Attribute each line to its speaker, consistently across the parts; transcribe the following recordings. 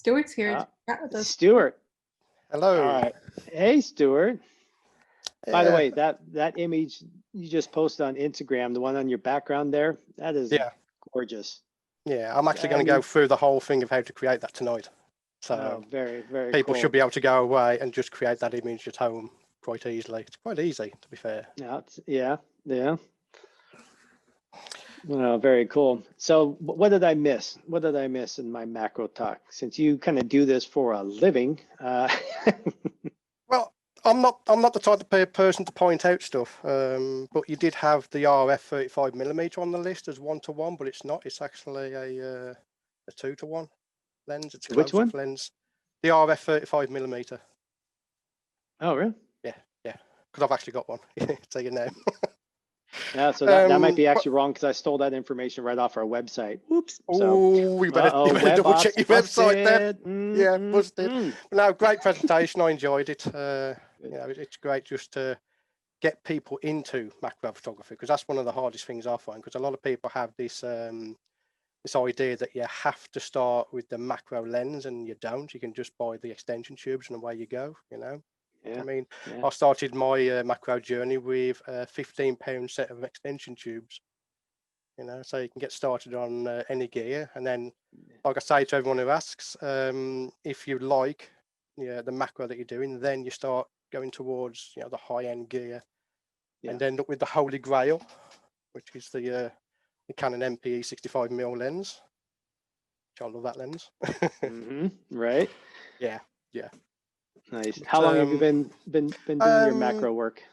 Speaker 1: Stewart's here to chat with us.
Speaker 2: Stewart.
Speaker 3: Hello.
Speaker 2: All right. Hey, Stewart. By the way, that image you just posted on Instagram, the one on your background there, that is gorgeous.
Speaker 3: Yeah, I'm actually going to go through the whole thing of how to create that tonight. So
Speaker 2: very, very
Speaker 3: people
Speaker 2: cool.
Speaker 3: should be able to go away and just create that image at home quite easily. It's quite easy, to be fair.
Speaker 2: Yeah. Well, very cool. So what did I miss? What did I miss in my macro talk? Since you kind of do this for a living.
Speaker 3: Well, I'm not the type of person to point out stuff, but you did have the RF 35mm on the list as 1:1, but it's not. It's actually a 2:1 lens. It's a close-up lens. The RF 35mm.
Speaker 2: Oh, really?
Speaker 3: Yeah, because I've actually got one. Tell you now.
Speaker 2: Yeah, so that might be actually wrong because I stole that information right off our website. Oops.
Speaker 3: Oh, you better double check your website then. Yeah, busted. No, great presentation. I enjoyed it. It's great just to get people into macro photography, because that's one of the hardest things I find, because a lot of people have this this idea that you have to start with the macro lens, and you don't. You can just buy the extension tubes and away you go, you know. I mean, I started my macro journey with a £15 set of extension tubes, you know, so you can get started on any gear. And then, like I say to everyone who asks, if you like the macro that you're doing, then you start going towards, you know, the high-end gear, and end up with the holy grail, which is the Canon MPE 65mm lens. Which I love that lens.
Speaker 2: Right.
Speaker 3: Yeah.
Speaker 2: Nice. How long have you been doing your macro work?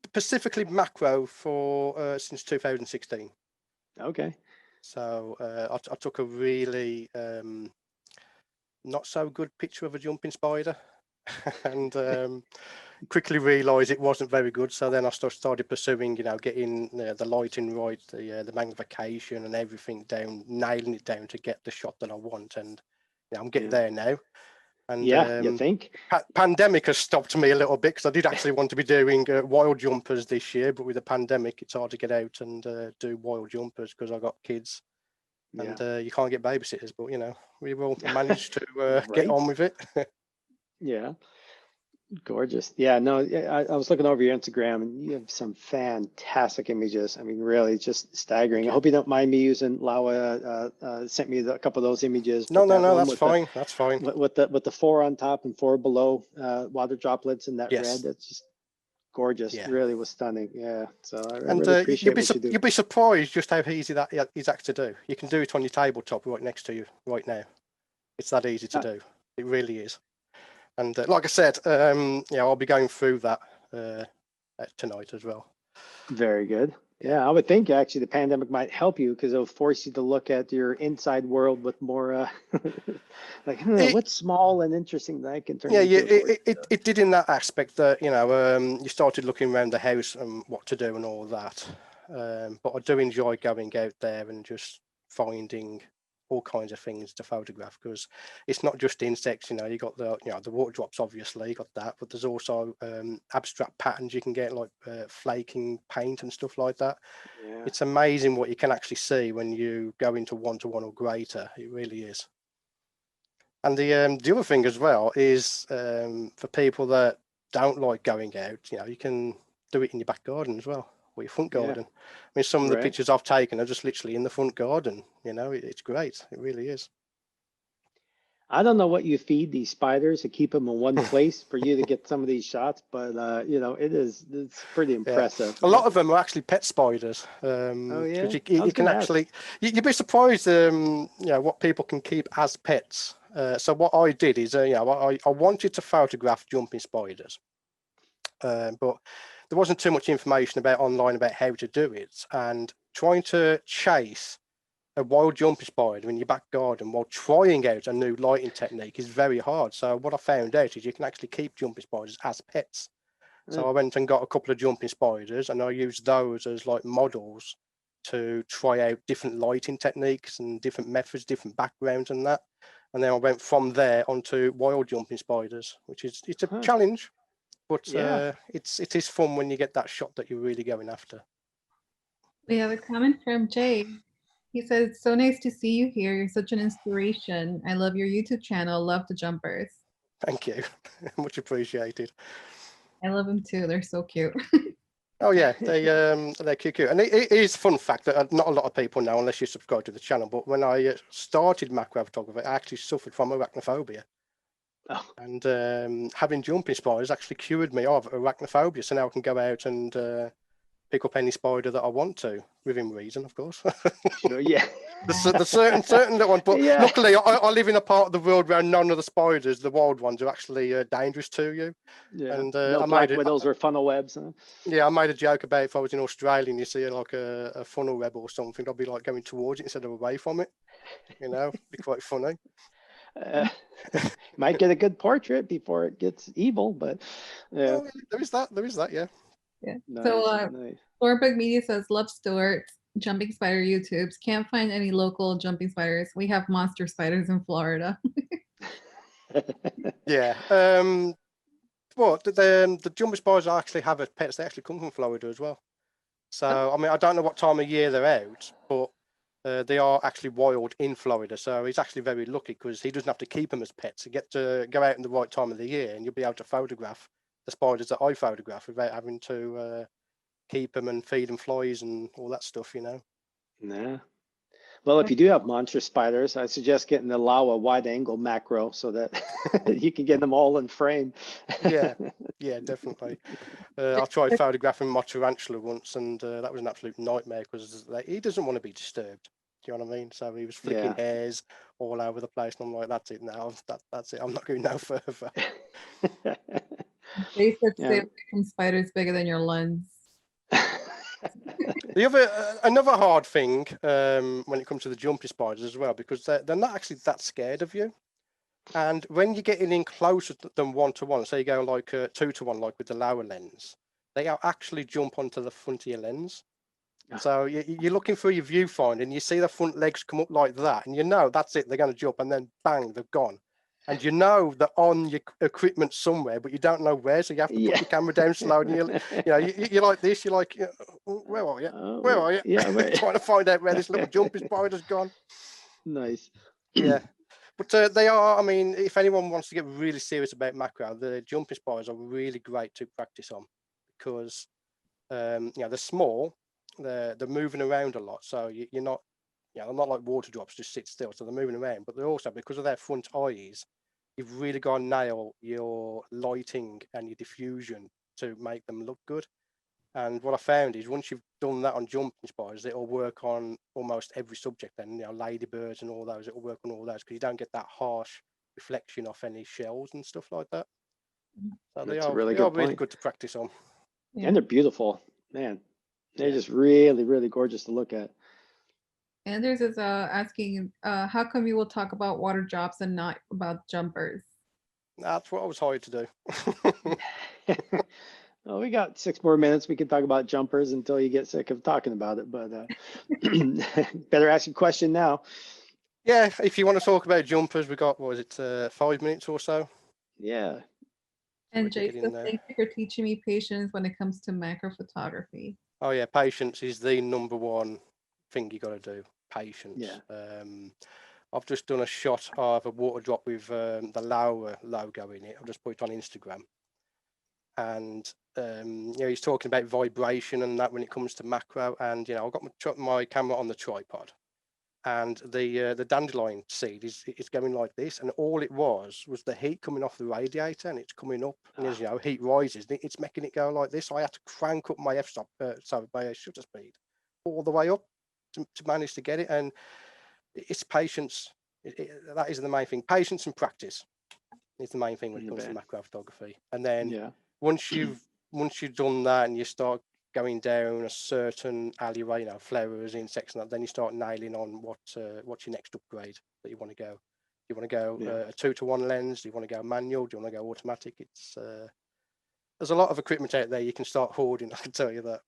Speaker 3: Specifically macro for since 2016. Okay. So I took a really not so good picture of a jumping spider, and quickly realised it wasn't very good. So then I started pursuing, you know, getting the lighting right, the magnification and everything down, nailing it down to get the shot that I want. And you know, I'm getting there now. And
Speaker 2: you think?
Speaker 3: Pandemic has stopped me a little bit, because I did actually want to be doing wild jumpers this year, but with the pandemic it's hard to get out and do wild jumpers because I got kids, and you can't get babysitters, but you know, we will manage to get on with it.
Speaker 2: Yeah. Gorgeous. Yeah, no, I was looking over your Instagram, and you have some fantastic images. I mean, really just staggering. I hope you don't mind me using Laowa. Sent me a couple of those images.
Speaker 3: No, that's fine. That's fine.
Speaker 2: With the 4 on top and 4 below, water droplets in that red. That's just gorgeous. Really was stunning. Yeah. So I really appreciate what you do.
Speaker 3: You'll be surprised just how easy that is actually to do. You can do it on your tabletop right next to you right now. It's that easy to do. It really is. And like I said, I'll be going through that tonight as well.
Speaker 2: Very good. Yeah, I would think actually the pandemic might help you, because it'll force you to look at your inside world with more like, what's small and interesting that I can turn into.
Speaker 3: It did in that aspect that, you know, you started looking around the house and what to do and all that. But I do enjoy going out there and just finding all kinds of things to photograph, because it's not just insects. You know, you got the water drops, obviously, you got that, but there's also abstract patterns you can get, like flaking paint and stuff like that. It's amazing what you can actually see when you go into 1:1 or greater. It really is. And the other thing as well is, for people that don't like going out, you know, you can do it in your back garden as well, or your front garden. I mean, some of the pictures I've taken are just literally in the front garden. You know, it's great. It really is.
Speaker 2: I don't know what you feed these spiders to keep them in one place for you to get some of these shots, but you know, it's pretty impressive.
Speaker 3: A lot of them are actually pet spiders. You can actually, you'd be surprised, you know, what people can keep as pets. So what I did is, I wanted to photograph jumping spiders, but there wasn't too much information online about how to do it, and trying to chase a wild jumping spider in your back garden while trying out a new lighting technique is very hard. So what I found out is you can actually keep jumping spiders as pets. So I went and got a couple of jumping spiders, and I used those as like models to try out different lighting techniques and different methods, different backgrounds and that. And then I went from there onto wild jumping spiders, which is, it's a challenge, but it is fun when you get that shot that you're really going after.
Speaker 1: We have a comment from Jay. He says, it's so nice to see you here. You're such an inspiration. I love your YouTube channel. Love the jumpers.
Speaker 3: Thank you. Much appreciated.
Speaker 1: I love them too. They're so cute.
Speaker 3: Oh yeah, they're cute. And it is a fun fact that not a lot of people know unless you subscribe to the channel. But when I started macro photography, I actually suffered from arachnophobia.
Speaker 2: Oh.
Speaker 3: And having jumping spiders actually cured me of arachnophobia. So now I can go out and pick up any spider that I want to, within reason, of course.
Speaker 2: Sure, yeah.
Speaker 3: There's certain little ones, but
Speaker 2: yeah.
Speaker 3: luckily I live in a part of the world where none of the spiders, the wild ones, are actually dangerous to you.
Speaker 2: Yeah.
Speaker 3: And
Speaker 2: no black widows or funnel webs. Huh?
Speaker 3: Yeah, I made a joke about if I was in Australia and you see like a funnel web or something, I'd be like going towards it instead of away from it. You know, it'd be quite funny.
Speaker 2: Might get a good portrait before it gets evil, but yeah.
Speaker 3: Oh, there is that, yeah.
Speaker 1: Yeah.
Speaker 2: Nice,
Speaker 1: so
Speaker 2: nice.
Speaker 1: Thornbug Media says, love Stewart, jumping spider YouTubes. Can't find any local jumping spiders. We have monster spiders in Florida.
Speaker 3: Yeah. Well, the jumping spiders actually have a pets. They actually come from Florida as well. So I mean, I don't know what time of year they're out, but they are actually wild in Florida. So he's actually very lucky because he doesn't have to keep them as pets. He gets to go out in the right time of the year, and you'll be able to photograph the spiders that I photograph without having to keep them and feed them flies and all that stuff, you know.
Speaker 2: Yeah. Well, if you do have monster spiders, I suggest getting the Laowa wide-angle macro so that you can get them all in frame.
Speaker 3: Yeah, definitely. I tried photographing my tarantula once, and that was an absolute nightmare because he doesn't want to be disturbed. Do you know what I mean? So he was flicking hairs all over the place, and I'm like, "That's it now. That's it. I'm not going no further."
Speaker 1: They said stay away from spiders bigger than your lens.
Speaker 3: Another hard thing when it comes to the jumpy spiders as well, because they're not actually that scared of you. And when you're getting in closer than 1-to-1, so you go like 2-to-1, like with the Laowa lens, they actually jump onto the front of your lens. So you're looking through your viewfinder and you see the front legs come up like that, and you know that's it, they're going to jump, and then bang, they're gone. And you know they're on your equipment somewhere, but you don't know where, so you have to put your camera down slowly. And you're like this, you're like, where are you? Where are you?
Speaker 2: Yeah,
Speaker 3: trying to find out where this little jumpy spider's gone.
Speaker 2: Nice.
Speaker 3: Yeah. But they are, I mean, if anyone wants to get really serious about macro, the jumping spiders are really great to practice on because, they're small, they're moving around a lot. So you're not, they're not like water drops, just sit still. So they're moving around, but they're also, because of their front eyes, you've really got to nail your lighting and your diffusion to make them look good. And what I found is once you've done that on jumping spiders, it'll work on almost every subject. Then, ladybirds and all those, it'll work on all those because you don't get that harsh reflection off any shells and stuff like that. So they are really good to practice on.
Speaker 2: Yeah. And they're beautiful, man. They're just really, really gorgeous to look at.
Speaker 1: Anders is asking, how come you will talk about water drops and not about jumpers?
Speaker 3: That's what I was hired to do.
Speaker 2: Well, we got 6 more minutes. We can talk about jumpers until you get sick of talking about it, but better ask your question now.
Speaker 3: Yeah, if you want to talk about jumpers, we got, 5 minutes or so?
Speaker 1: Yeah. And Jake says, thank you for teaching me patience when it comes to macro photography.
Speaker 3: Oh yeah, patience is the number one thing you got to do. Patience.
Speaker 2: Yeah.
Speaker 3: I've just done a shot of a water drop with the Laowa logo in it. I've just put it on Instagram. And he's talking about vibration and that when it comes to macro. And I've got my camera on the tripod, and the dandelion seed is going like this, and all it was the heat coming off the radiator, and it's coming up, and as heat rises, it's making it go like this. So I had to crank up my my shutter speed all the way up to manage to get it. And it's patience. That is the main thing. Patience and practice is the main thing when it comes to macro photography. And then once you've done that and you start going down a certain alleyway, flowers, insects, and that, then you start nailing on what's your next upgrade that you want to go. Do you want to go a 2-to-1 lens? Do you want to go manual? Do you want to go automatic? It's there's a lot of equipment out there you can start hoarding. I can tell you that.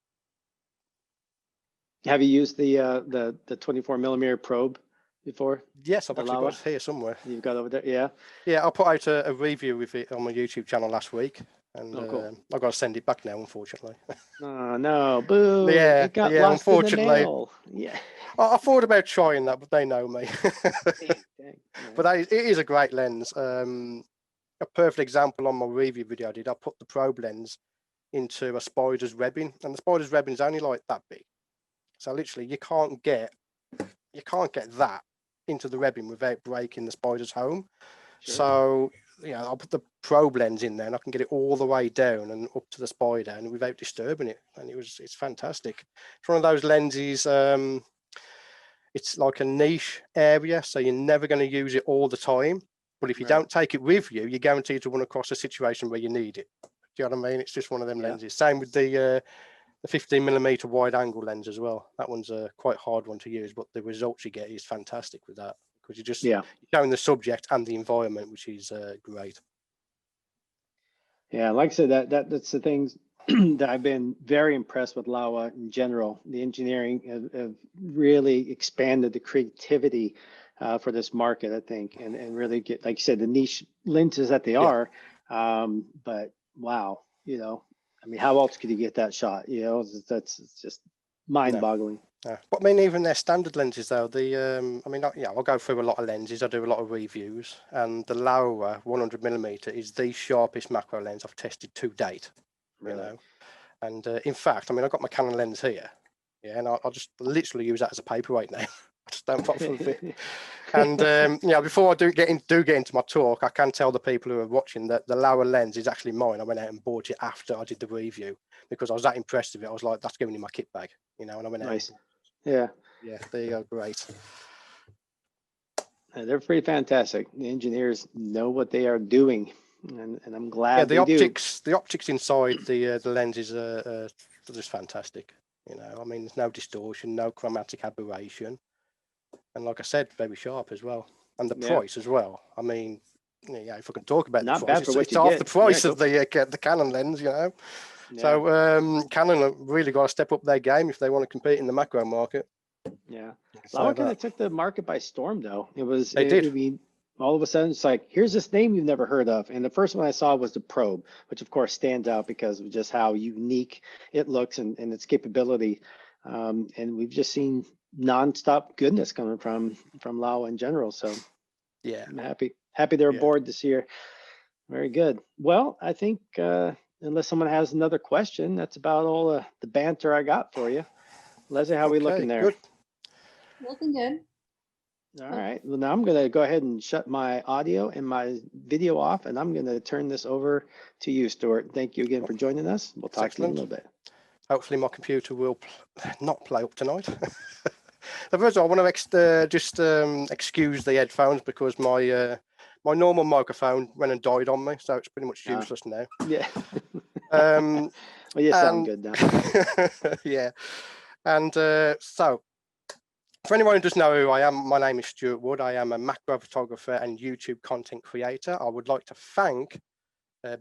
Speaker 2: Have you used the 24mm probe before?
Speaker 3: Yes, I've actually got it here somewhere.
Speaker 2: You've got it over there, yeah.
Speaker 3: Yeah, I put out a review with it on my YouTube channel last week, and
Speaker 2: Oh, cool.
Speaker 3: I've got to send it back now, unfortunately.
Speaker 2: Oh, no, boo.
Speaker 3: Yeah,
Speaker 2: It got
Speaker 3: yeah,
Speaker 2: lost in the
Speaker 3: unfortunately.
Speaker 2: mail. Yeah.
Speaker 3: I thought about trying that, but they know me.
Speaker 2: Dang, yeah.
Speaker 3: But it is a great lens. A perfect example on my review video I did, I put the probe lens into a spider's webbing, and the spider's webbing is only like that big. So literally you can't get that into the webbing without breaking the spider's home.
Speaker 2: Sure.
Speaker 3: So I'll put the probe lens in there and I can get it all the way down and up to the spider and without disturbing it. And it's fantastic. It's one of those lenses, it's like a niche area, so you're never going to use it all the time. But if you don't take it with you, you're guaranteed to run across a situation where you need it. Do you know what I mean? It's just one of them lenses. Same with the 15mm wide angle lens as well. That one's a quite hard one to use, but the results you get is fantastic with that, because you're showing the subject and the environment, which is great.
Speaker 2: Yeah, like I said, that's the things that I've been very impressed with Laowa in general. The engineering have really expanded the creativity for this market, I think, and really get, like you said, the niche lenses that they are. But wow, I mean, how else could you get that shot? That's just mind-boggling.
Speaker 3: But I mean, even their standard lenses though, I mean, I'll go through a lot of lenses. I do a lot of reviews, and the Laowa 100mm is the sharpest macro lens I've tested to date.
Speaker 2: Really?
Speaker 3: And in fact, I mean, I've got my Canon lens here, and I'll just literally use that as a paperweight now. I just don't bother with it. And before I do get into my talk, I can tell the people who are watching that the Laowa lens is actually mine. I went out and bought it after I did the review because I was that impressed with it. I was like, that's going in my kit bag, and I went out.
Speaker 2: Nice. Yeah,
Speaker 3: they are great.
Speaker 2: They're pretty fantastic. The engineers know what they are doing, and I'm glad
Speaker 3: the optics inside the lenses are just fantastic. I mean, there's no distortion, no chromatic aberration, and like I said, very sharp as well. And the price as well. I mean, if I can talk about
Speaker 2: not
Speaker 3: the price,
Speaker 2: bad for
Speaker 3: it's half the price of the Canon lens,
Speaker 2: Yeah.
Speaker 3: So Canon really got to step up their game if they want to compete in the macro market.
Speaker 2: Yeah, Laowa kind of took the market by storm, though.
Speaker 3: They did.
Speaker 2: I mean, all of a sudden, it's like, here's this name you've never heard of. And the first one I saw was the Probe, which of course stands out because of just how unique it looks and its capability. And we've just seen nonstop goodness coming from Laowa in general. So yeah, I'm happy they're aboard this year. Very good. Well, I think unless someone has another question, that's about all the banter I got for you. Leslie, how are we looking there?
Speaker 3: Good.
Speaker 1: Looking good.
Speaker 2: All right. Well, now I'm going to go ahead and shut my audio and my video off, and I'm going to turn this over to you, Stewart. Thank you again for joining us. We'll talk to you in a little bit.
Speaker 3: Hopefully my computer will not play up tonight. First of all, I want to just excuse the headphones because my normal microphone went and died on me, so it's pretty much useless now.
Speaker 2: Yeah. Well, you sound good now.
Speaker 3: Yeah. And so, for anyone who doesn't know who I am, my name is Stewart Wood. I am a macro photographer and YouTube content creator. I would like to thank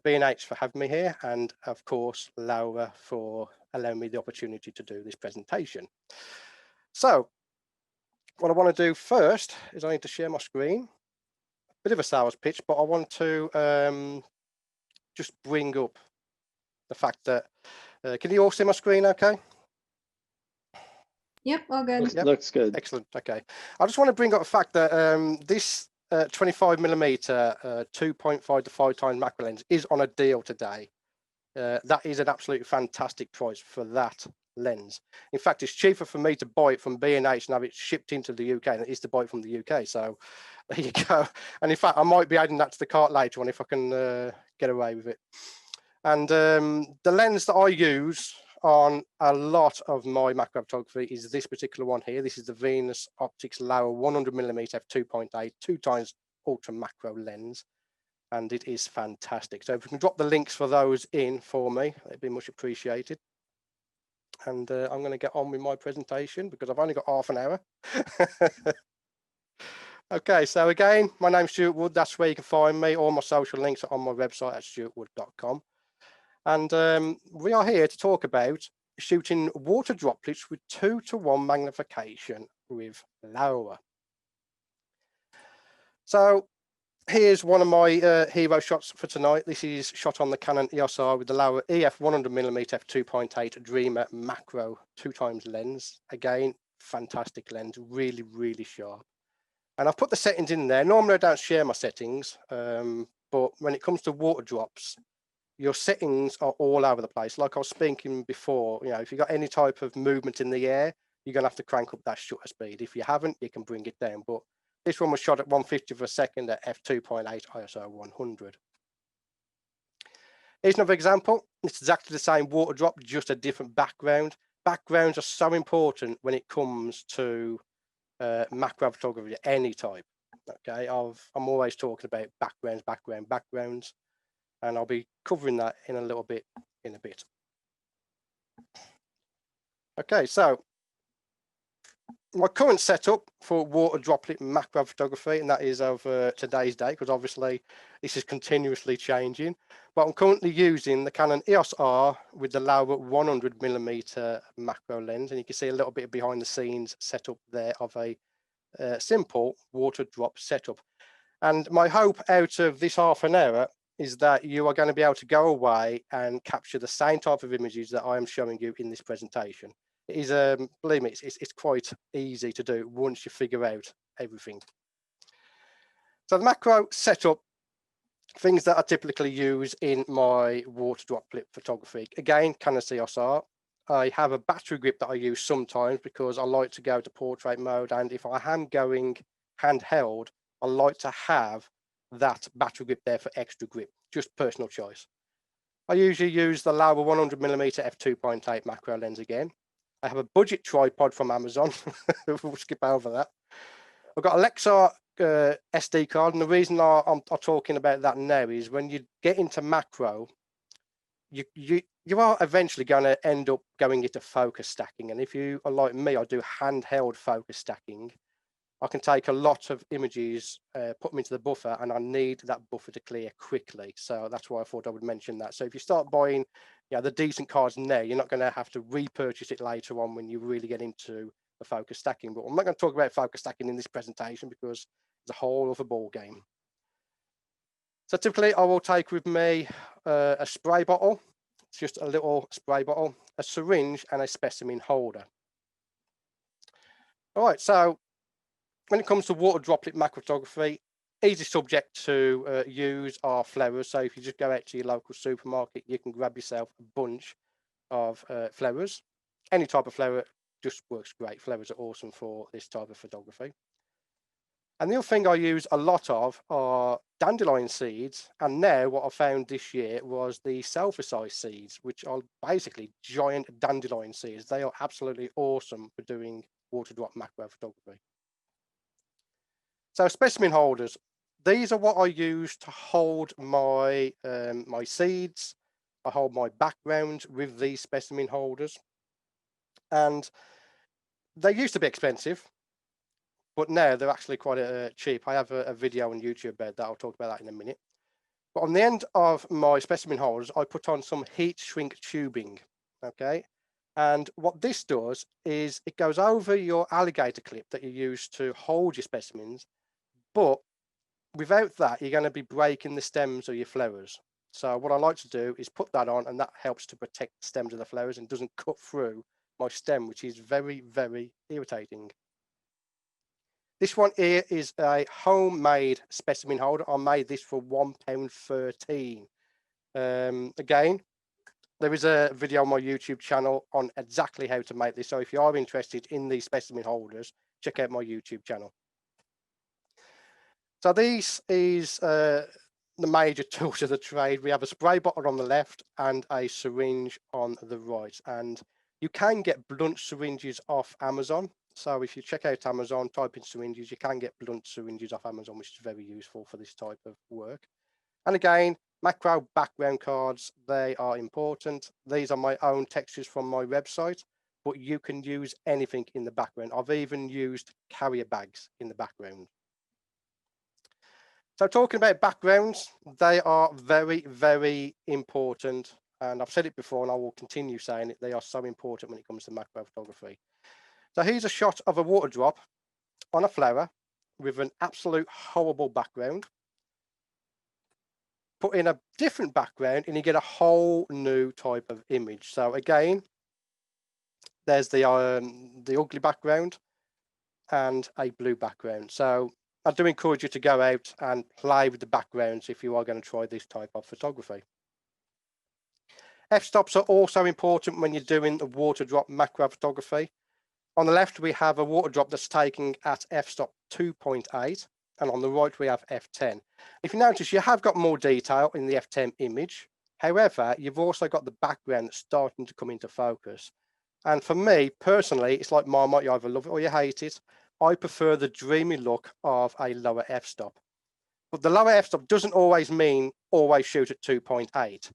Speaker 3: B&H for having me here, and of course Laowa for allowing me the opportunity to do this presentation. So what I want to do first is I need to share my screen. Bit of a sales pitch, but I want to just bring up the fact that can you all see my screen okay?
Speaker 1: Yep, all good.
Speaker 2: Looks good.
Speaker 3: Excellent. Okay. I just want to bring up the fact that this 25mm 2.5 to 5 times macro lens is on a deal today. That is an absolutely fantastic price for that lens. In fact, it's cheaper for me to buy it from B&H and have it shipped into the UK than it is to buy it from the UK. So there you go. And in fact, I might be adding that to the cart later on if I can get away with it. And the lens that I use on a lot of my macro photography is this particular one here. This is the Venus Optics Laowa 100mm f2.8 2 times ultra macro lens, and it is fantastic. So if you can drop the links for those in for me, it'd be much appreciated. And I'm going to get on with my presentation because I've only got half an hour. Okay, so again, my name's Stewart Wood. That's where you can find me. All my social links are on my website at stewartwood.com. And we are here to talk about shooting water droplets with 2:1 magnification with Laowa. So here's one of my hero shots for tonight. This is shot on the Canon EOS R with the Laowa EF 100mm f2.8 Dreamer macro 2x lens. Again, fantastic lens, really, really sharp. And I've put the settings in there. Normally I don't share my settings, but when it comes to water drops, your settings are all over the place. Like I was speaking before, you know, if you've got any type of movement in the air, you're going to have to crank up that shutter speed. If you haven't, you can bring it down. But this one was shot at 150th of a second at f2.8 ISO 100. Here's another example. It's exactly the same water drop, just a different background. Backgrounds are so important when it comes to macro photography of any type. Okay, I'm always talking about backgrounds, and I'll be covering that in a little bit in a bit. Okay, so my current setup for water droplet macro photography, and that is of today's date, because obviously this is continuously changing, but I'm currently using the Canon EOS R with the Laowa 100mm macro lens, and you can see a little bit of behind the scenes setup there of a simple water drop setup. And my hope out of this half an hour is that you are going to be able to go away and capture the same type of images that I am showing you in this presentation. It is, believe me, it's quite easy to do once you figure out everything. So the macro setup, things that I typically use in my water droplet photography. Again, Canon EOS R. I have a battery grip that I use sometimes because I like to go to portrait mode, and if I am going handheld, I like to have that battery grip there for extra grip, just personal choice. I usually use the Laowa 100mm f2.8 macro lens again. I have a budget tripod from Amazon. We'll skip over that. I've got a Lexar SD card, and the reason I'm talking about that now is when you get into macro, you are eventually going to end up going into focus stacking, and if you are like me, I do handheld focus stacking. I can take a lot of images, put them into the buffer, and I need that buffer to clear quickly. So that's why I thought I would mention that. So if you start buying, you know, the decent cards now, you're not going to have to repurchase it later on when you really get into the focus stacking. But I'm not going to talk about focus stacking in this presentation because it's a whole other ball game. So typically I will take with me a spray bottle. It's just a little spray bottle, a syringe, and a specimen holder. All right, so when it comes to water droplet macro photography, easy subject to use are flares. So if you just go out to your local supermarket, you can grab yourself a bunch of flares. Any type of flare just works great. Flares are awesome for this type of photography. And the other thing I use a lot of are dandelion seeds. And now what I found this year was the self-size seeds, which are basically giant dandelion seeds. They are absolutely awesome for doing water drop macro photography. So specimen holders, these are what I use to hold my my seeds. I hold my background with these specimen holders, and they used to be expensive, but now they're actually quite cheap. I have a video on YouTube about that. I'll talk about that in a minute. But on the end of my specimen holders, I put on some heat shrink tubing, okay? And what this does is it goes over your alligator clip that you use to hold your specimens, but without that, you're going to be breaking the stems of your flowers. So what I like to do is put that on, and that helps to protect the stems of the flowers and doesn't cut through my stem, which is very, very irritating. This one here is a homemade specimen holder. I made this for £1.13. Again, there is a video on my YouTube channel on exactly how to make this. So if you are interested in these specimen holders, check out my YouTube channel. So this is the major tools of the trade. We have a spray bottle on the left and a syringe on the right. And you can get blunt syringes off Amazon. So if you check out Amazon, type in syringes, you can get blunt syringes off Amazon, which is very useful for this type of work. And again, macro background cards, they are important. These are my own textures from my website, but you can use anything in the background. I've even used carrier bags in the background. So talking about backgrounds, they are very, very important. And I've said it before, and I will continue saying it. They are so important when it comes to macro photography. So here's a shot of a water drop on a flower with an absolute horrible background. put in a different background and you get a whole new type of image. So again, there's the ugly background and a blue background. So I do encourage you to go out and play with the backgrounds if you are going to try this type of photography. F-stops are also important when you're doing the water drop macro photography. On the left, we have a water drop that's taking at f-stop 2.8, and on the right, we have f10. If you notice, you have got more detail in the f10 image. However, you've also got the background that's starting to come into focus. And for me, personally, it's like Marmite, you either love it or you hate it. I prefer the dreamy look of a lower f-stop. But the lower f-stop doesn't always mean always shoot at 2.8.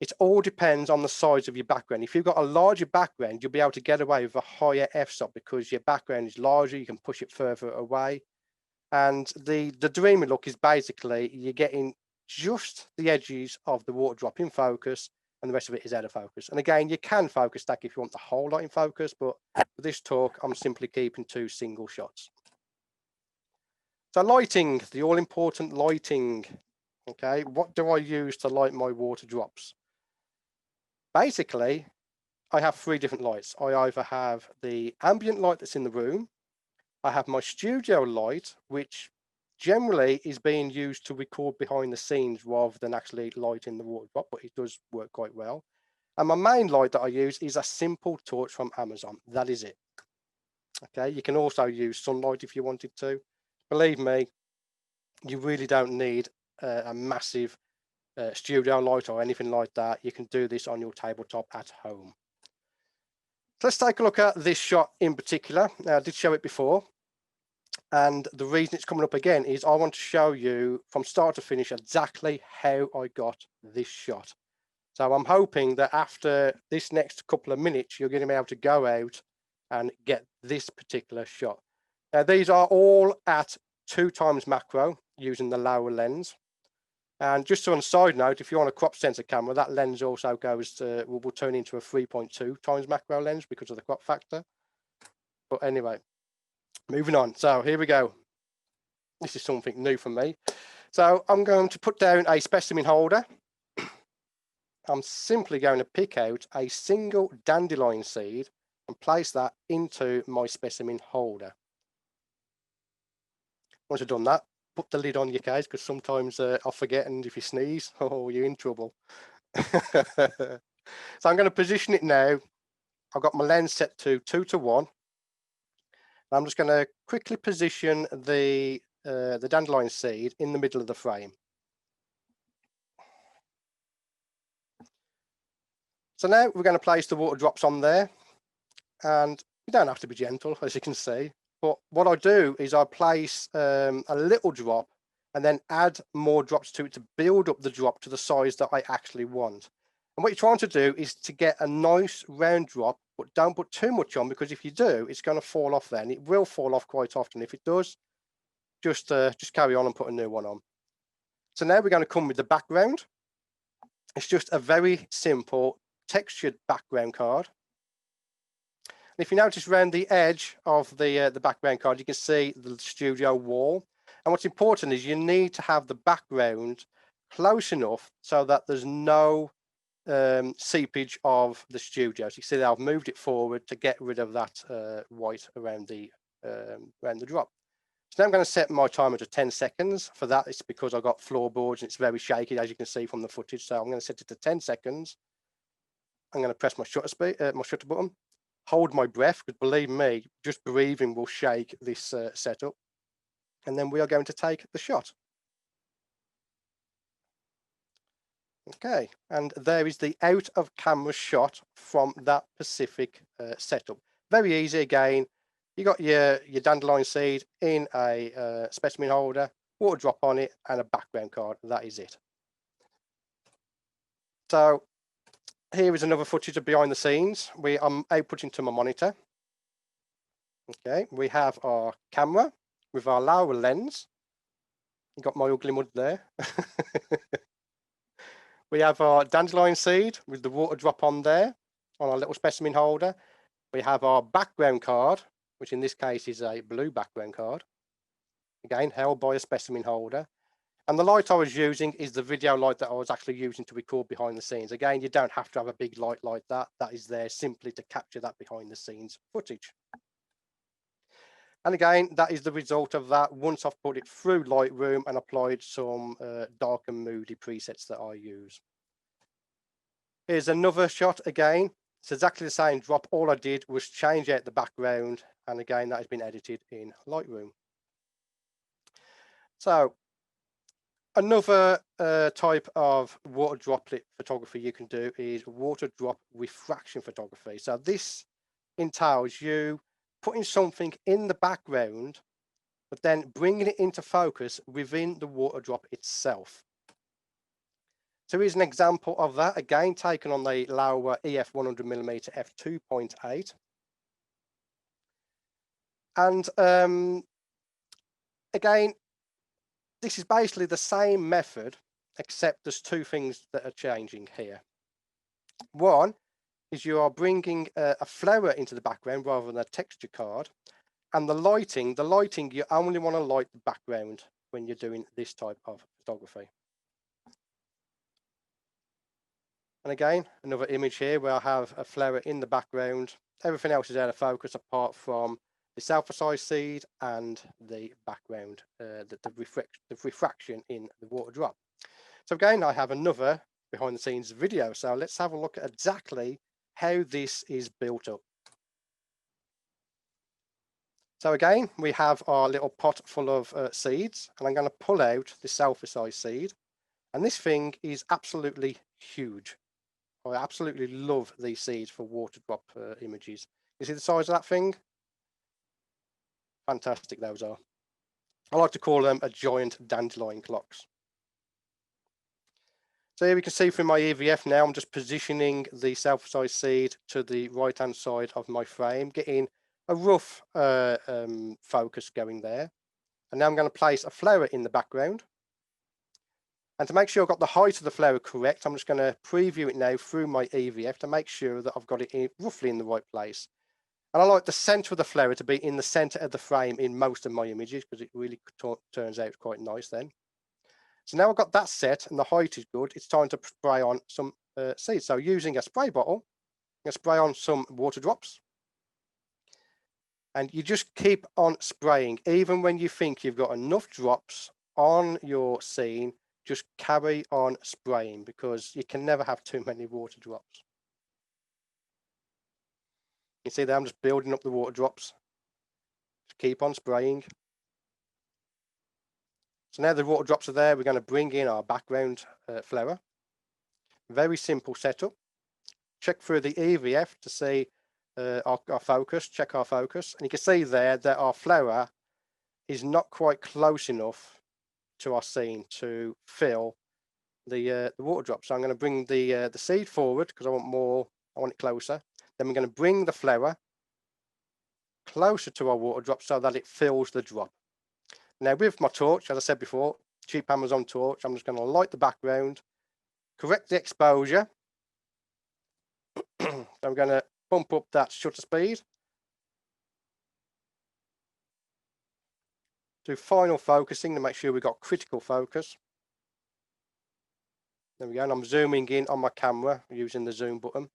Speaker 3: It all depends on the size of your background. If you've got a larger background, you'll be able to get away with a higher f-stop because your background is larger, you can push it further away. And the dreamy look is basically you're getting just the edges of the water drop in focus and the rest of it is out of focus. And again, you can focus stack if you want the whole lot in focus, but for this talk, I'm simply keeping 2 single shots. So lighting, the all-important lighting. Okay, what do I use to light my water drops? Basically, I have 3 different lights. I either have the ambient light that's in the room, I have my studio light, which generally is being used to record behind the scenes rather than actually lighting the water drop, but it does work quite well. And my main light that I use is a simple torch from Amazon. That is it. Okay, you can also use sunlight if you wanted to. Believe me, you really don't need a massive studio light or anything like that. You can do this on your tabletop at home. So let's take a look at this shot in particular. Now, I did show it before, and the reason it's coming up again is I want to show you from start to finish exactly how I got this shot. So I'm hoping that after this next couple of minutes, you're going to be able to go out and get this particular shot. Now, these are all at 2x macro using the Laowa lens. And just on a side note, if you're on a crop sensor camera, that lens also goes to, will turn into a 3.2x macro lens because of the crop factor. But anyway, moving on. So here we go. This is something new for me. So I'm going to put down a specimen holder. I'm simply going to pick out a single dandelion seed and place that into my specimen holder. Once I've done that, put the lid on your case because sometimes I'll forget, and if you sneeze, oh, you're in trouble. So I'm going to position it now. I've got my lens set to 2:1. I'm just going to quickly position the dandelion seed in the middle of the frame. So now we're going to place the water drops on there, and you don't have to be gentle, as you can see. But what I do is I place a little drop and then add more drops to it to build up the drop to the size that I actually want. And what you're trying to do is to get a nice round drop, but don't put too much on, because if you do, it's going to fall off then. It will fall off quite often. If it does, just carry on and put a new one on. So now we're going to come with the background. It's just a very simple textured background card. And if you notice around the edge of the background card, you can see the studio wall. And what's important is you need to have the background close enough so that there's no seepage of the studio. So you see that I've moved it forward to get rid of that white around the drop. So now I'm going to set my timer to 10 seconds. For that, it's because I've got floorboards and it's very shaky, as you can see from the footage. So I'm going to set it to 10 seconds. I'm going to press my shutter button, hold my breath, because believe me, just breathing will shake this setup. And then we are going to take the shot. Okay, and there is the out of camera shot from that specific setup. Very easy again. You got your dandelion seed in a specimen holder, water drop on it, and a background card. That is it. So here is another footage of behind the scenes. I'm outputting to my monitor. Okay, we have our camera with our Laowa lens. You got my ugly mud there. We have our dandelion seed with the water drop on there on our little specimen holder. We have our background card, which in this case is a blue background card. Again, held by a specimen holder. And the light I was using is the video light that I was actually using to record behind the scenes. Again, you don't have to have a big light like that. That is there simply to capture that behind the scenes footage. And again, that is the result of that once I've put it through Lightroom and applied some dark and moody presets that I use. Here's another shot again. It's exactly the same drop. All I did was change out the background. And again, that has been edited in Lightroom. So another type of water droplet photography you can do is water drop refraction photography. So this entails you putting something in the background, but then bringing it into focus within the water drop itself. So here's an example of that, again taken on the Laowa EF 100mm f2.8. And again, this is basically the same method, except there's two things that are changing here. One is you are bringing a flower into the background rather than a texture card. And the lighting, you only want to light the background when you're doing this type of photography. And again, another image here where I have a flower in the background. Everything else is out of focus apart from the self-size seed and the background, the refraction in the water drop. So again, I have another behind the scenes video. So let's have a look at exactly how this is built up. So again, we have our little pot full of seeds, and I'm going to pull out the self-size seed. And this thing is absolutely huge. I absolutely love these seeds for water drop images. You see the size of that thing? Fantastic those are. I like to call them a giant dandelion clocks. So here we can see through my EVF now, I'm just positioning the self-size seed to the right-hand side of my frame, getting a rough focus going there. And now I'm going to place a flower in the background. And to make sure I've got the height of the flower correct, I'm just going to preview it now through my EVF to make sure that I've got it roughly in the right place. And I like the center of the flower to be in the center of the frame in most of my images because it really turns out quite nice then. So now I've got that set and the height is good, it's time to spray on some seeds. So using a spray bottle, I'm going to spray on some water drops. And you just keep on spraying. Even when you think you've got enough drops on your scene, just carry on spraying because you can never have too many water drops. You see there, I'm just building up the water drops. Just keep on spraying. So now the water drops are there, we're going to bring in our background flower. Very simple setup. Check through the EVF to see our focus, check our focus. And you can see there that our flower is not quite close enough to our scene to fill the water drop. So I'm going to bring the seed forward because I want more, I want it closer. Then we're going to bring the flower closer to our water drop so that it fills the drop. Now with my torch, as I said before, cheap Amazon torch, I'm just going to light the background, correct the exposure. I'm going to bump up that shutter speed. Do final focusing to make sure we've got critical focus. There we go, and I'm zooming in on my camera using the zoom button.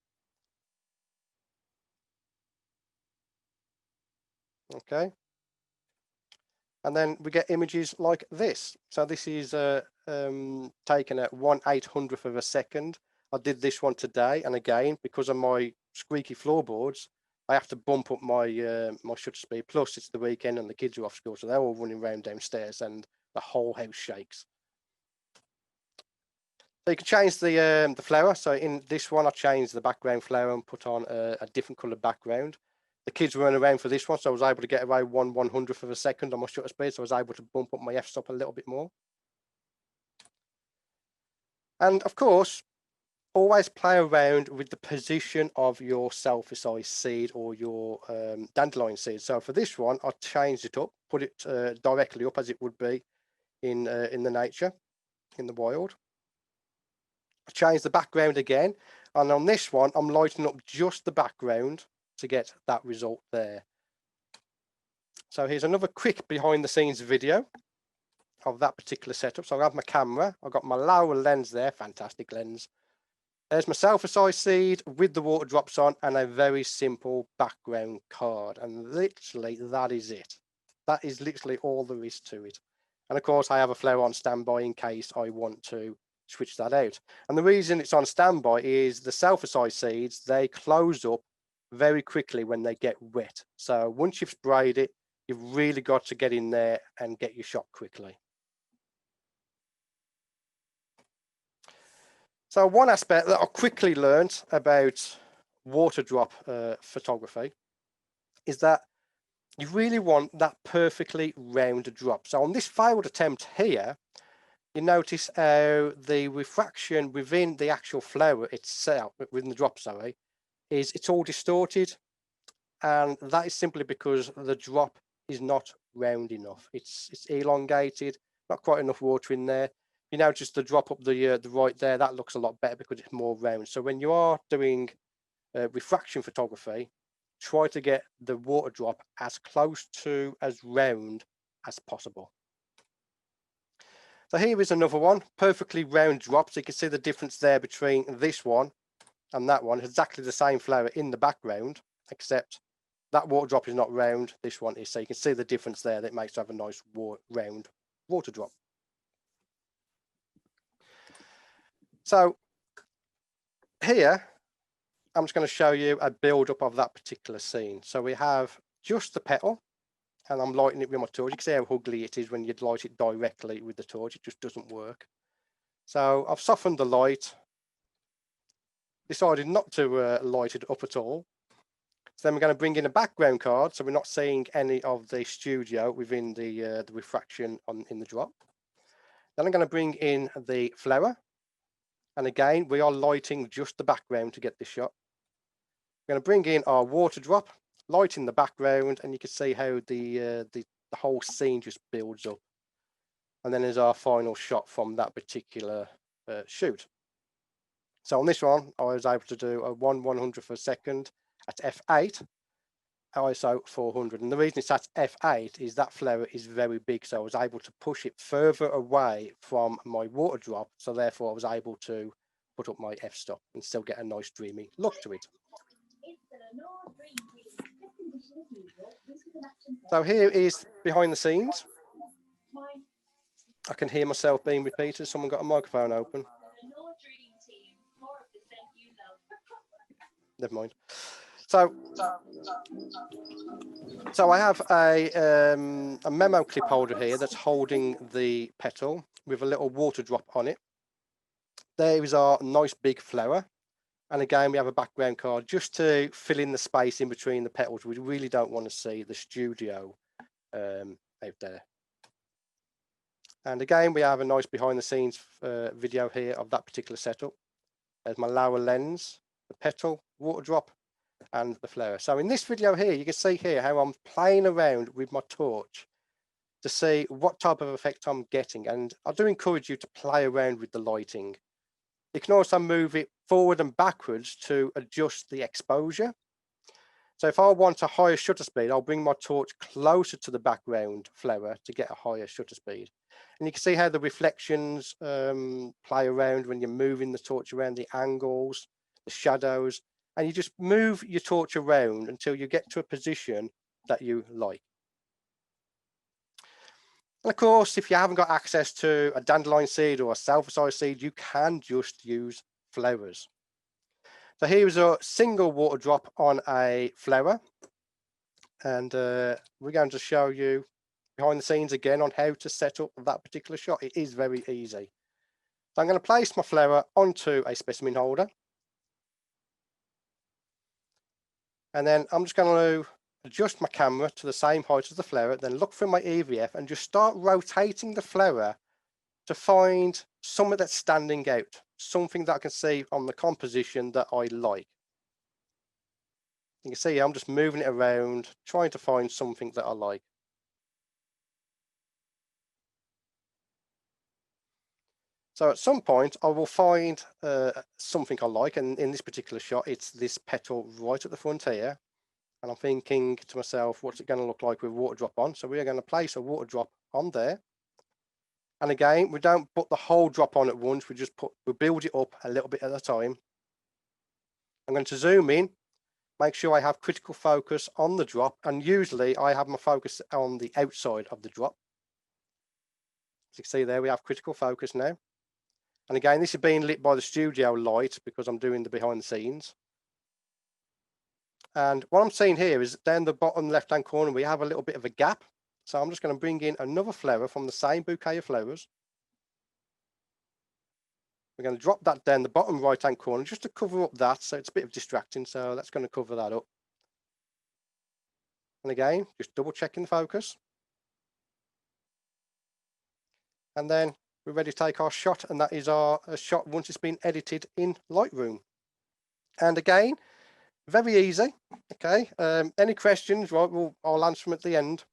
Speaker 3: Okay. And then we get images like this. So this is taken at 1/800th of a second. I did this one today, and again, because of my squeaky floorboards, I have to bump up my my shutter speed. Plus, it's the weekend and the kids are off school, so they're all running around downstairs, and the whole house shakes. So you can change the flower. So in this one, I changed the background flower and put on a different colour background. The kids weren't around for this one, so I was able to get around 1/100th of a second on my shutter speed, so I was able to bump up my f-stop a little bit more. And of course, always play around with the position of your self-size seed or your dandelion seed. So for this one, I changed it up, put it directly up as it would be in the nature, in the wild. I changed the background again, and on this one, I'm lighting up just the background to get that result there. So here's another quick behind the scenes video. of that particular setup. So I have my camera, I've got my Laowa lens there, fantastic lens. There's my self-size seed with the water drops on and a very simple background card. And literally that is it. That is literally all there is to it. And of course I have a flower on standby in case I want to switch that out. And the reason it's on standby is the self-size seeds, they close up very quickly when they get wet. So once you've sprayed it, you've really got to get in there and get your shot quickly. So one aspect that I quickly learned about water drop photography is that you really want that perfectly round drop. So on this failed attempt here, you notice how the refraction within the actual flower itself, within the drop, sorry, is it's all distorted. And that is simply because the drop is not round enough. It's elongated, not quite enough water in there. You notice the drop up the right there, that looks a lot better because it's more round. So when you are doing refraction photography, try to get the water drop as close to as round as possible. So here is another one, perfectly round drop. So you can see the difference there between this one and that one. It's exactly the same flower in the background, except that water drop is not round, this one is. So you can see the difference there that makes it have a nice round water drop. So here, I'm just going to show you a build up of that particular scene. So we have just the petal, and I'm lighting it with my torch. You can see how ugly it is when you light it directly with the torch. It just doesn't work. So I've softened the light, decided not to light it up at all. So then we're going to bring in a background card, so we're not seeing any of the studio within the refraction in the drop. Then I'm going to bring in the flower, and again we are lighting just the background to get this shot. We're going to bring in our water drop, light in the background, and you can see how the whole scene just builds up. And then there's our final shot from that particular shoot. So on this one, I was able to do a 1/100th of a second at f8, ISO 400. And the reason it's at f8 is that flower is very big, so I was able to push it further away from my water drop, so therefore I was able to put up my f-stop and still get a nice dreamy look to it. So here is behind the scenes. I can hear myself being repeated. Someone got a microphone open. Never mind. So I have a memo clip holder here that's holding the petal with a little water drop on it. There is our nice big flower. And again, we have a background card just to fill in the space in between the petals. We really don't want to see the studio out there. And again, we have a nice behind the scenes video here of that particular setup. There's my Laowa lens, the petal, water drop, and the flower. So in this video here, you can see here how I'm playing around with my torch to see what type of effect I'm getting. And I do encourage you to play around with the lighting. You can also move it forward and backwards to adjust the exposure. So if I want a higher shutter speed, I'll bring my torch closer to the background flower to get a higher shutter speed. And you can see how the reflections play around when you're moving the torch around, the angles, the shadows, and you just move your torch around until you get to a position that you like. And of course, if you haven't got access to a dandelion seed or a self-size seed, you can just use flowers. So here is a single water drop on a flower. And we're going to show you behind the scenes again on how to set up that particular shot. It is very easy. So I'm going to place my flower onto a specimen holder. And then I'm just going to adjust my camera to the same height as the flower, then look through my EVF and just start rotating the flower to find something that's standing out, something that I can see on the composition that I like. You can see I'm just moving it around, trying to find something that I like. So at some point I will find something I like, and in this particular shot it's this petal right at the front here, and I'm thinking to myself, what's it going to look like with water drop on? So we are going to place a water drop on there, And again, we don't put the whole drop on at once. We build it up a little bit at a time. I'm going to zoom in, make sure I have critical focus on the drop. And usually I have my focus on the outside of the drop. As you can see there, we have critical focus now. And again, this is being lit by the studio light because I'm doing the behind the scenes. And what I'm seeing here is down the bottom left-hand corner, we have a little bit of a gap. So I'm just going to bring in another flower from the same bouquet of flowers. We're going to drop that down the bottom right-hand corner just to cover up that. So it's a bit of distracting. So that's going to cover that up. And again, just double checking the focus. And then we're ready to take our shot. And that is our shot once it's been edited in Lightroom. And again, very easy. Okay. Any questions? Right, I'll answer them at the end.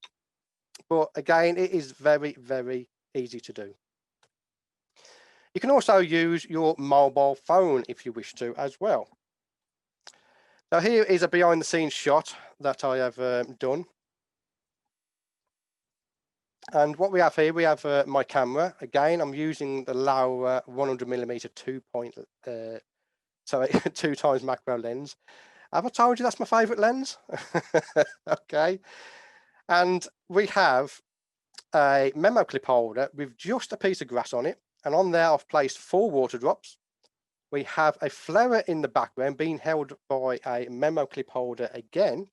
Speaker 3: But again, it is very, very easy to do. You can also use your mobile phone if you wish to as well. Now here is a behind the scenes shot that I have done. And what we have here, we have my camera. Again, I'm using the Laowa 100mm 2 times macro lens. Have I told you that's my favorite lens? Okay. And we have a memo clip holder with just a piece of grass on it. And on there, I've placed 4 water drops. We have a flower in the background being held by a memo clip holder again.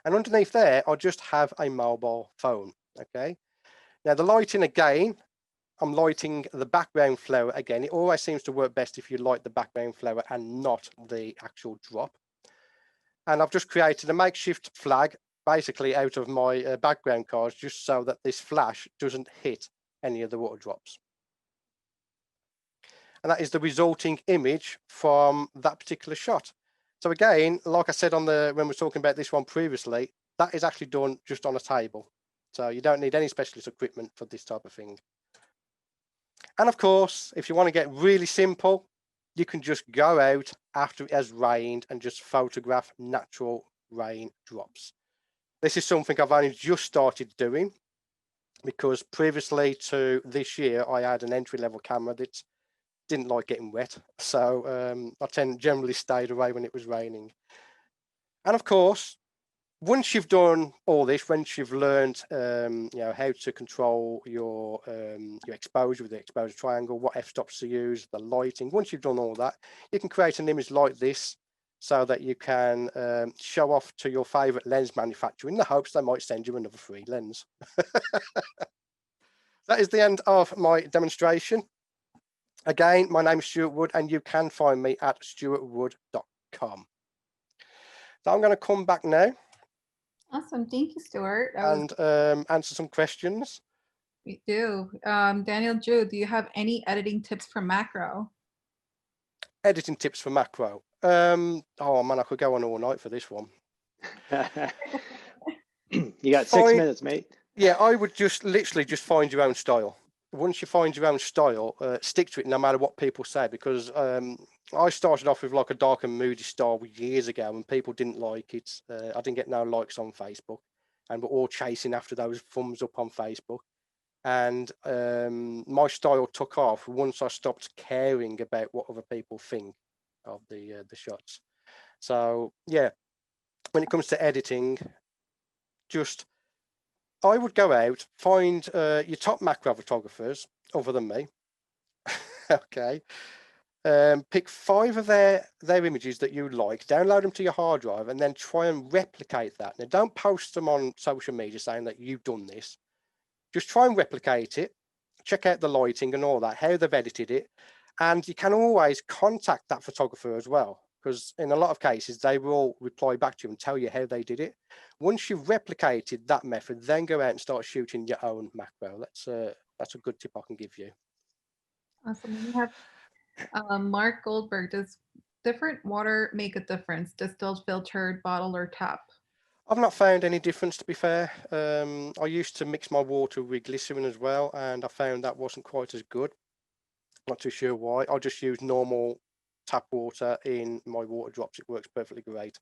Speaker 3: And underneath there, I just have a mobile phone. Okay. Now the lighting again, I'm lighting the background flower again. It always seems to work best if you light the background flower and not the actual drop. And I've just created a makeshift flag basically out of my background cards just so that this flash doesn't hit any of the water drops. And that is the resulting image from that particular shot. So again, like I said when we were talking about this one previously, that is actually done just on a table. So you don't need any specialist equipment for this type of thing. And of course, if you want to get really simple, you can just go out after it has rained and just photograph natural rain drops. This is something I've only just started doing because previously to this year, I had an entry-level camera that didn't like getting wet. So I generally stayed away when it was raining. And of course, once you've done all this, once you've learned how to control your exposure with the exposure triangle, what f-stops to use, the lighting, once you've done all that, you can create an image like this so that you can show off to your favorite lens manufacturer in the hopes they might send you another free lens. That is the end of my demonstration. Again, my name is Stewart Wood and you can find me at stewartwood.com. So I'm going to come back now.
Speaker 1: Awesome. Thank you, Stewart.
Speaker 3: And answer some questions.
Speaker 1: We do. Daniel Drew, do you have any editing tips for macro?
Speaker 3: Editing tips for macro. Oh man, I could go on all night for this one.
Speaker 2: You got 6 minutes, mate.
Speaker 3: Yeah, I would literally just find your own style. Once you find your own style, stick to it no matter what people say, because I started off with like a dark and moody style years ago and people didn't like it. I didn't get no likes on Facebook and we're all chasing after those thumbs up on Facebook. And my style took off once I stopped caring about what other people think of the shots. So yeah, when it comes to editing, I would go out, find your top macro photographers other than me. Okay. Pick 5 of their images that you like, download them to your hard drive, and then try and replicate that. Now, don't post them on social media saying that you've done this. Just try and replicate it, check out the lighting and all that, how they've edited it. And you can always contact that photographer as well, because in a lot of cases, they will reply back to you and tell you how they did it. Once you've replicated that method, then go out and start shooting your own macro. That's a good tip I can give you.
Speaker 1: Awesome. We have Mark Goldberg. Does different water make a difference? Distilled, filtered, bottle, or tap?
Speaker 3: I've not found any difference, to be fair. I used to mix my water with glycerin as well, and I found that wasn't quite as good. Not too sure why. I just use normal tap water in my water drops. It works perfectly great.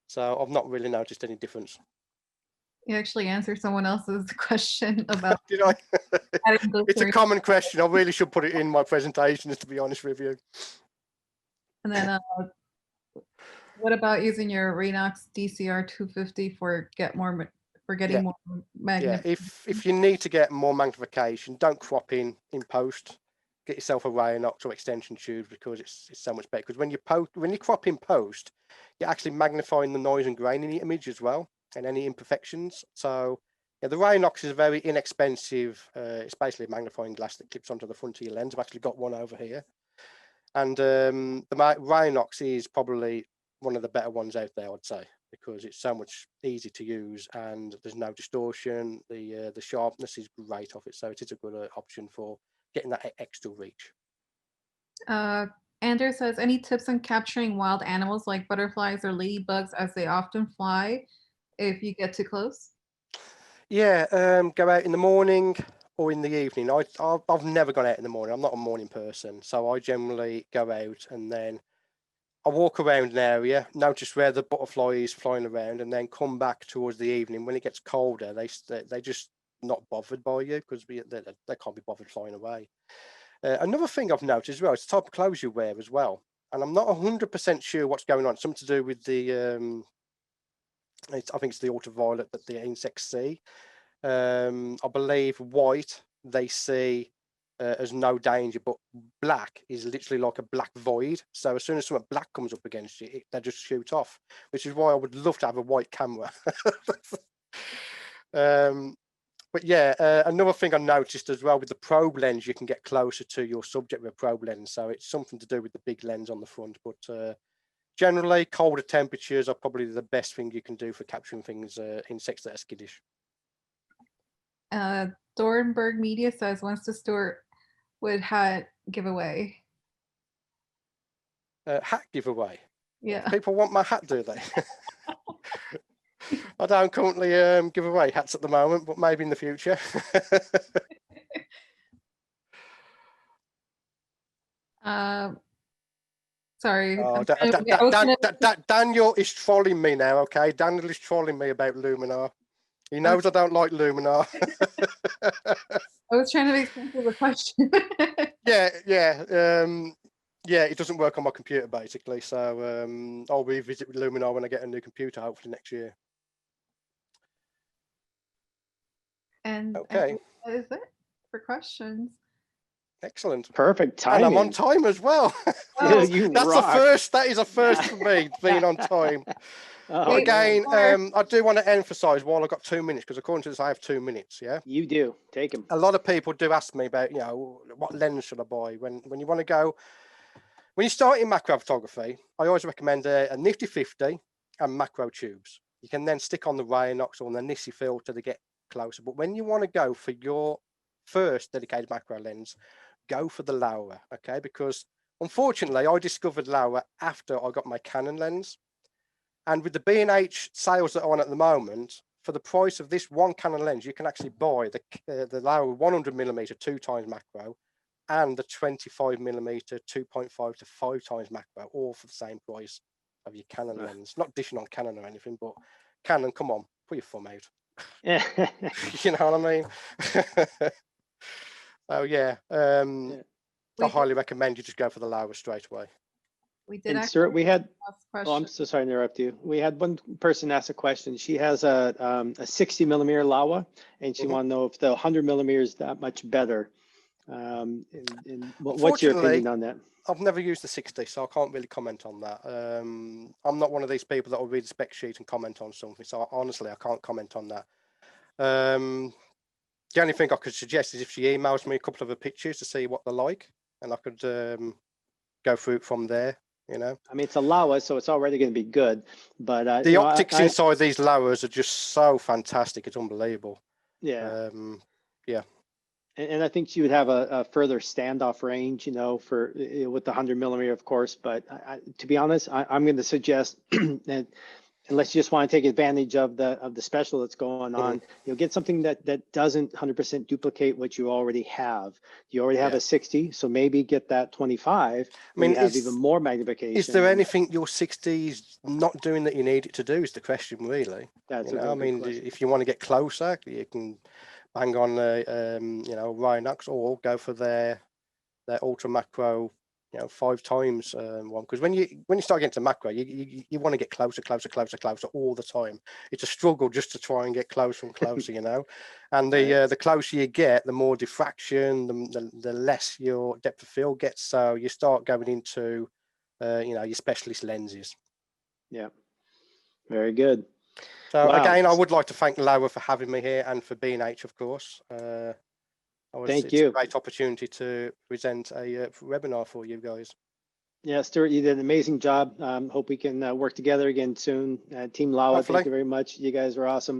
Speaker 3: So I've not really noticed any difference.
Speaker 1: You actually answered someone else's question about
Speaker 3: Did I?
Speaker 1: adding
Speaker 3: It's a
Speaker 1: glycerin.
Speaker 3: common question. I really should put it in my presentations, to be honest with you.
Speaker 1: And then what about using your Renox DCR 250 for getting more
Speaker 3: Yeah.
Speaker 1: magnification?
Speaker 3: If you need to get more magnification, don't crop in post. Get yourself a Renox or extension tube, because it's so much better. Because when you crop in post, you're actually magnifying the noise and grain in the image as well, and any imperfections. So yeah, the Renox is a very inexpensive. It's basically a magnifying glass that clips onto the front of your lens. I've actually got one over here, and the Renox is probably one of the better ones out there, I'd say, because it's so much easy to use and there's no distortion. The sharpness is great off it, so it is a good option for getting that extra reach.
Speaker 1: Andrew says, any tips on capturing wild animals like butterflies or ladybugs as they often fly if you get too close?
Speaker 3: Yeah, go out in the morning or in the evening. I've never gone out in the morning. I'm not a morning person, so I generally go out and then I walk around an area, notice where the butterfly is flying around, and then come back towards the evening. When it gets colder, they just not bothered by you, because they can't be bothered flying away. Another thing I've noticed as well is the type of clothes you wear as well, and I'm not 100% sure what's going on. It's something to do with the I think it's the ultraviolet that the insects see. I believe white they see as no danger, but black is literally like a black void. So as soon as something black comes up against you, they just shoot off, which is why I would love to have a white camera. But yeah, another thing I noticed as well with the probe lens, you can get closer to your subject with a probe lens. So it's something to do with the big lens on the front. But generally, colder temperatures are probably the best thing you can do for capturing things, insects that are skittish.
Speaker 1: Dornberg Media says, when's the Stewart would hat giveaway?
Speaker 3: Hat giveaway.
Speaker 1: Yeah.
Speaker 3: People want my hat, do they? I don't currently give away hats at the moment, but maybe in the future.
Speaker 1: Sorry.
Speaker 3: Oh, Daniel is trolling me now, okay? Daniel is trolling me about Luminar. He knows I don't like Luminar.
Speaker 1: I was trying to make sense of the question.
Speaker 3: Yeah, it doesn't work on my computer, basically. So I'll revisit Luminar when I get a new computer, hopefully next year.
Speaker 1: And
Speaker 3: okay,
Speaker 1: that is it for questions.
Speaker 3: Excellent.
Speaker 2: Perfect timing.
Speaker 3: And I'm on time as well.
Speaker 1: Oh,
Speaker 3: That's
Speaker 2: rock.
Speaker 3: a first. That is a first for me, being on time.
Speaker 2: Oh,
Speaker 3: again, I do want to emphasize while I've got 2 minutes, because according to this, I have 2 minutes. Yeah.
Speaker 2: You do. Take them.
Speaker 3: A lot of people do ask me about, what lens should I buy when you want to go. When you start in macro photography, I always recommend a nifty 50 and macro tubes. You can then stick on the Renox or the Nissi filter to get closer. But when you want to go for your first dedicated macro lens, go for the Laowa, okay? Because unfortunately, I discovered Laowa after I got my Canon lens. And with the B&H sales that are on at the moment, for the price of this one Canon lens, you can actually buy the Laowa 100mm 2x macro and the 25mm 2.5 to 5x macro, all for the same price of your Canon lens. Not dishing on Canon or anything, but Canon, come on, put your thumb out.
Speaker 2: Yeah.
Speaker 3: You know what I mean? So yeah, I highly recommend you just go for the Laowa straight away.
Speaker 1: We did.
Speaker 2: And sir, we had. Oh, I'm so sorry to interrupt you. We had one person ask a question. She has a 60mm Laowa, and she want to know if the 100mm is that much better. And what's your opinion on that?
Speaker 3: I've never used the 60, so I can't really comment on that. I'm not one of these people that will read the spec sheet and comment on something. So honestly, I can't comment on that. The only thing I could suggest is if she emails me a couple of her pictures to see what they're like, and I could go through it from there. I
Speaker 2: mean, it's a Laowa, so it's already going to be good. But
Speaker 3: the optics inside these Laowas are just so fantastic; it's unbelievable.
Speaker 2: Yeah.
Speaker 3: Yeah.
Speaker 2: And I think she would have a further standoff range, for with the 100mm, of course. But to be honest, I'm going to suggest that unless you just want to take advantage of the special that's going on, get something that doesn't 100% duplicate what you already have. You already have a 60, so maybe get that 25. I mean, you have even more magnification.
Speaker 3: Is there anything your 60 is not doing that you need it to do? Is the question really?
Speaker 2: That's
Speaker 3: I mean, if you want to get closer, you can bang on Rhinox, or go for their ultra macro, 5 times one, because when you start getting to macro, you want to get closer all the time. It's a struggle just to try and get closer and closer, and the closer you get, the more diffraction, the less your depth of field gets, so you start going into your specialist lenses.
Speaker 2: Yeah, very good.
Speaker 3: So again, I would like to thank Laowa for having me here, and for B&H, of course.
Speaker 2: Thank you.
Speaker 3: It's a great opportunity to present a webinar for you guys.
Speaker 2: Yeah, Stewart, you did an amazing job. Hope we can work together again soon. Team Laowa, thank you very much. You guys are awesome.